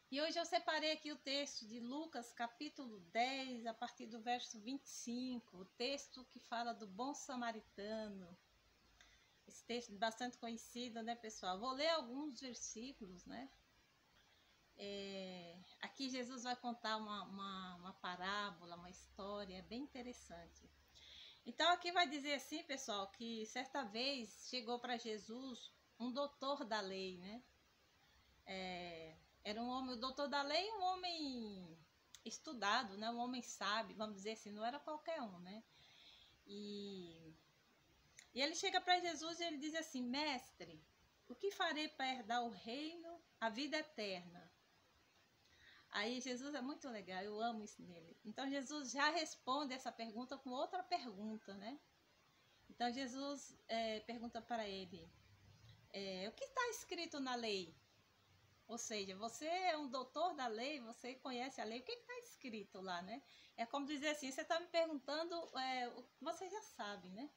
E hoje eu separei aqui o texto de Lucas, capítulo 10, a partir do verso 25, o texto que fala do bom samaritano. Esse texto é bastante conhecido, né, pessoal? Vou ler alguns versículos, né? Aqui Jesus vai contar uma parábola, uma história bem interessante. Então aqui vai dizer assim, pessoal, que certa vez chegou para Jesus um doutor da lei, né? Era um homem, o doutor da lei, um homem estudado, né? Um homem sábio, vamos dizer assim, não era qualquer um, né? E ele chega para Jesus e ele diz assim: mestre, o que farei para herdar o reino, a vida eterna? Aí Jesus é muito legal, eu amo isso nele. Então Jesus já responde essa pergunta com outra pergunta, né? Então Jesus pergunta para ele, o que está escrito na lei? Ou seja, você é um doutor da lei, você conhece a lei, o que está escrito lá, né? É como dizer assim, você está me perguntando, você já sabe, né?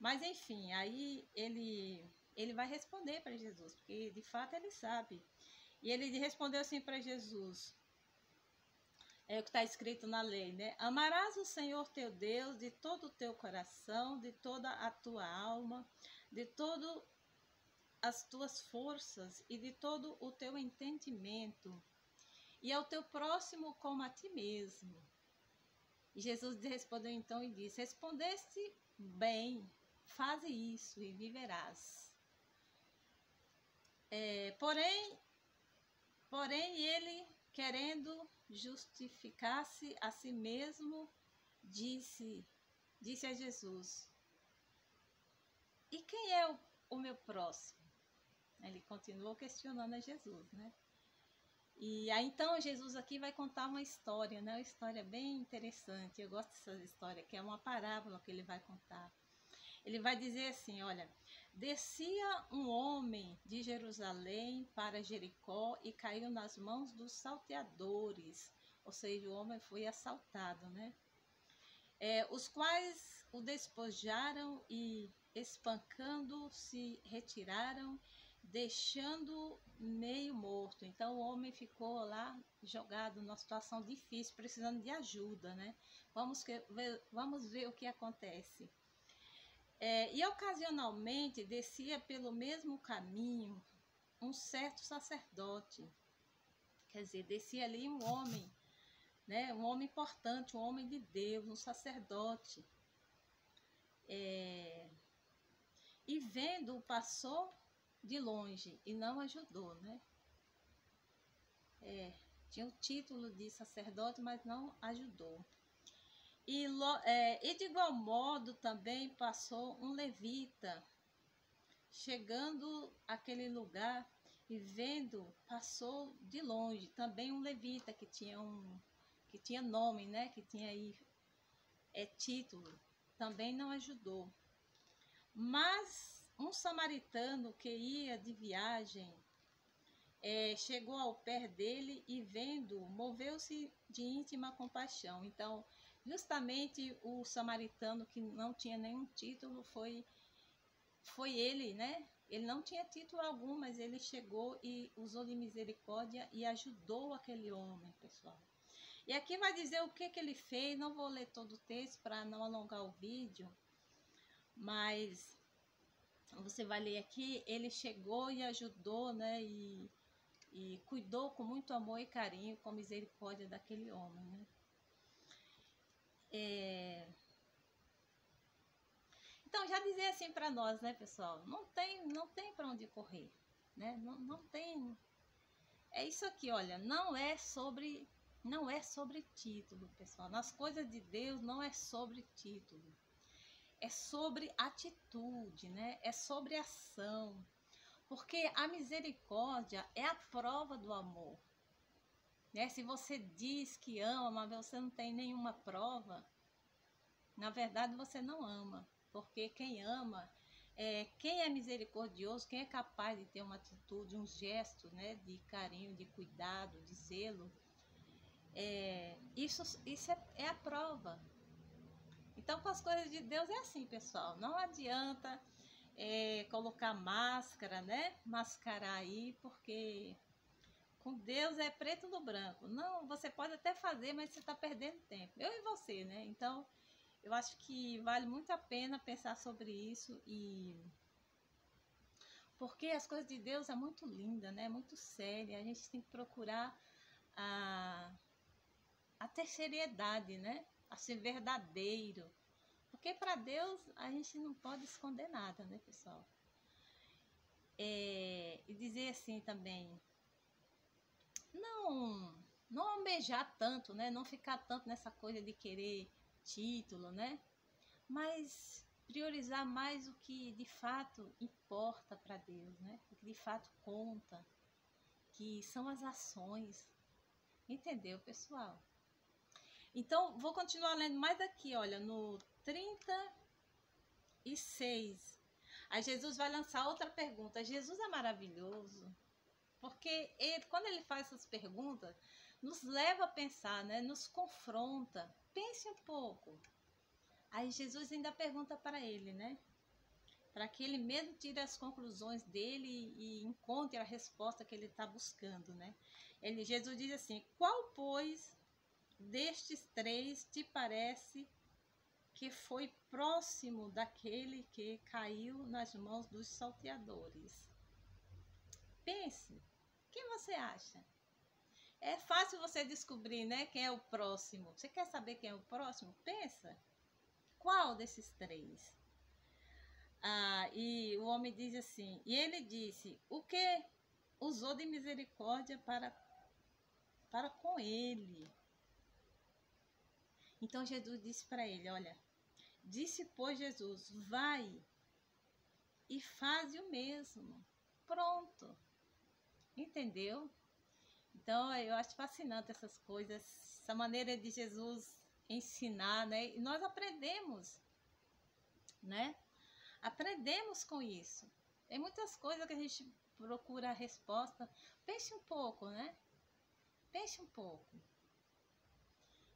Mas enfim, aí ele vai responder para Jesus, porque de fato ele sabe. E ele respondeu assim para Jesus, o que está escrito na lei, né? Amarás o Senhor teu Deus de todo o teu coração, de toda a tua alma, de todo as tuas forças e de todo o teu entendimento, e ao teu próximo como a ti mesmo. E Jesus respondeu então e disse: respondeste bem, faze isso e viverás. Porém ele, querendo justificar-se a si mesmo, disse a Jesus: e quem é o meu próximo? Ele continuou questionando a Jesus, né? E aí então Jesus aqui vai contar uma história, né? Uma história bem interessante. Eu gosto dessa história, que é uma parábola que ele vai contar. Ele vai dizer assim, olha: descia um homem de Jerusalém para Jericó e caiu nas mãos dos salteadores. Ou seja, o homem foi assaltado, né? Os quais o despojaram e, espancando, se retiraram, deixando meio morto. Então o homem ficou lá jogado numa situação difícil, precisando de ajuda, né? Vamos ver o que acontece. E ocasionalmente descia pelo mesmo caminho um certo sacerdote. Quer dizer, descia ali um homem, né? Um homem importante, um homem de Deus, um sacerdote. E vendo-o, passou de longe e não ajudou, né? Tinha o título de sacerdote, mas não ajudou. E de igual modo também passou um levita, chegando àquele lugar e vendo, passou de longe. Também um levita que tinha nome, né? Que tinha aí título, também não ajudou. Mas um samaritano que ia de viagem chegou ao pé dele e vendo, moveu-se de íntima compaixão. Então, justamente o samaritano que não tinha nenhum título foi ele, né? Ele não tinha título algum, mas ele chegou e usou de misericórdia e ajudou aquele homem, pessoal. E aqui vai dizer o que ele fez. Não vou ler todo o texto para não alongar o vídeo, mas você vai ler aqui. Ele chegou e ajudou, né? E cuidou com muito amor e carinho, com misericórdia daquele homem, né? Então, já dizer assim para nós, né, pessoal? Não tem para onde correr, né? Não tem. É isso aqui, olha, não é sobre título, pessoal. Nas coisas de Deus não é sobre título. É sobre atitude, né? É sobre ação. Porque a misericórdia é a prova do amor. Né? Se você diz que ama, mas você não tem nenhuma prova, na verdade você não ama. Porque quem ama, quem é misericordioso, quem é capaz de ter uma atitude, um gesto, né, de carinho, de cuidado, de zelo, isso é a prova. Então, com as coisas de Deus é assim, pessoal. Não adianta colocar máscara, né? Mascarar aí, porque com Deus é preto no branco. Não, você pode até fazer, mas você está perdendo tempo. Eu e você, né? Então, eu acho que vale muito a pena pensar sobre isso e porque as coisas de Deus é muito linda, né? Muito séria. A gente tem que procurar a, a ter seriedade, né? A ser verdadeiro. Porque para Deus a gente não pode esconder nada, né, pessoal? E dizer assim também, não almejar tanto, né? Não ficar tanto nessa coisa de querer título, né? Mas priorizar mais o que de fato importa para Deus, né? O que de fato conta, que são as ações. Entendeu, pessoal? Então, vou continuar lendo mais aqui, olha, no 36. Aí Jesus vai lançar outra pergunta. Jesus é maravilhoso, porque quando ele faz essas perguntas, nos leva a pensar, né? Nos confronta. Pense um pouco. Aí Jesus ainda pergunta para ele, né? Para que ele mesmo tire as conclusões dele e encontre a resposta que ele está buscando, né? Jesus diz assim: qual, pois, destes três te parece que foi próximo daquele que caiu nas mãos dos salteadores? Pense, quem você acha? É fácil você descobrir, né, quem é o próximo. Você quer saber quem é o próximo? Pensa. Qual desses três? E o homem diz assim, e ele disse, o que usou de misericórdia para com ele? Então Jesus disse para ele, olha, disse, pois, Jesus, vai e faze o mesmo. Pronto. Entendeu? Então, eu acho fascinante essas coisas, essa maneira de Jesus ensinar, né? E nós aprendemos, né? Aprendemos com isso. Tem muitas coisas que a gente procura a resposta. Pense um pouco, né? Pense um pouco.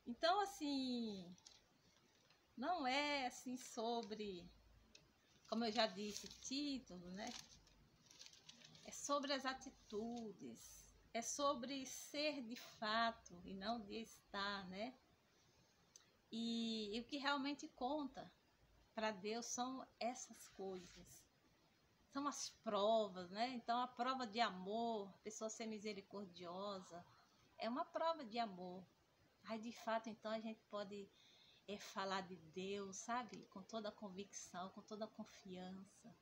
Então, assim, não é assim sobre, como eu já disse, título, né? É sobre as atitudes. É sobre ser de fato e não de estar, né? E o que realmente conta para Deus são essas coisas. São as provas, né? Então, a prova de amor, a pessoa ser misericordiosa, é uma prova de amor. Aí, de fato, então, a gente pode falar de Deus, sabe? Com toda a convicção, com toda a confiança.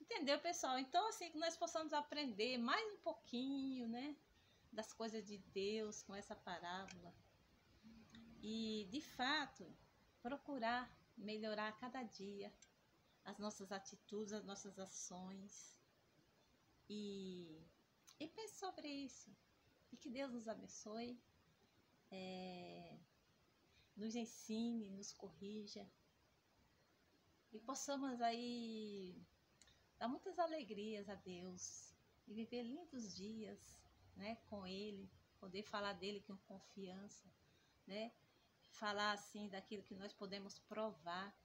Entendeu, pessoal? Então, assim, que nós possamos aprender mais um pouquinho, né? Das coisas de Deus com essa parábola. E, de fato, procurar melhorar a cada dia as nossas atitudes, as nossas ações. E pense sobre isso. E que Deus nos abençoe, nos ensine, nos corrija. E possamos aí dar muitas alegrias a Deus e viver lindos dias, né, com Ele, poder falar dele com confiança, né, falar assim daquilo que nós podemos provar.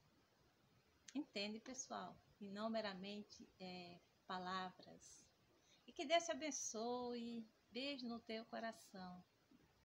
Entende, pessoal? E não meramente palavras. E que Deus te abençoe. Beijo no teu coração.